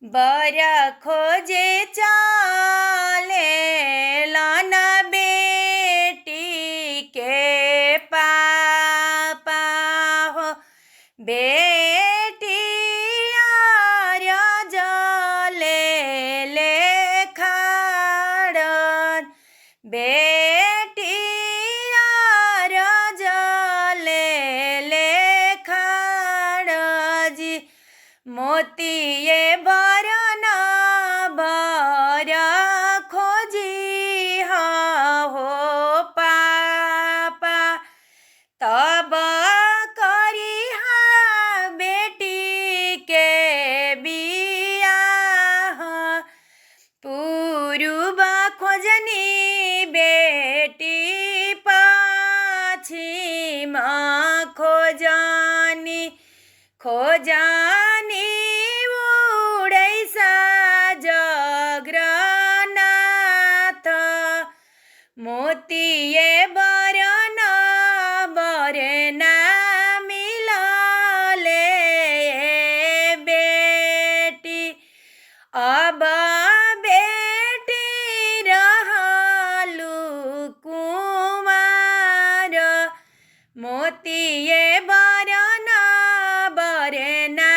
बर खोजे चाले लाना बेटी के पापा हो। बेटी आर्य जले ले खाड़न, बेटी आर्य जले ले खाड़जी। मोतिये भरना भर खोजी हो पापा। तब करी बेटी के बियाह, पूर्व खोजनी बेटी पश्चिम खोजनी। खोजनी उड़ैसा जगन्नाथ, मोतिये बरन बरना मिलले बेटी। अब बेटी रहलु कुमार, मोतिये बरन बरना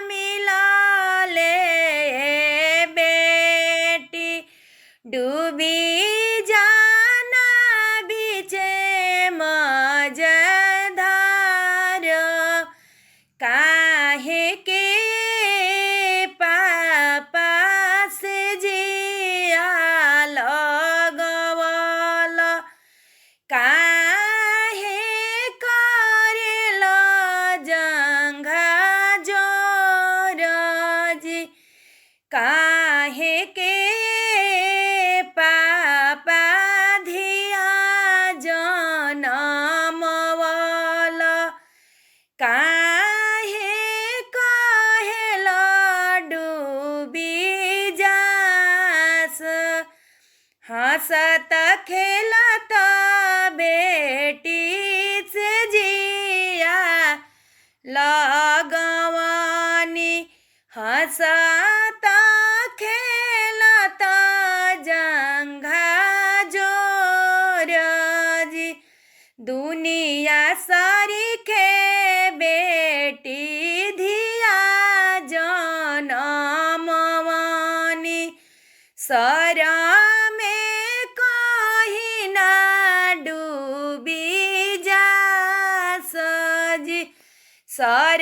मिलले बेटी। डूबी जाना बीचे मझधार, काहे के पापा से जिया लगवल। काहे करेल जंघा जोरजी, काहे के पापा धिया जनमवल। काहे कहेल डूबी जास, हंसत खेलत बेटी से जिया लगवनी। हंसत खेलत जंघा जोरजी, दुनिया सरीखे बेटी धिया जनमवनी। सर में कहीं ना डूबी जास जी, सर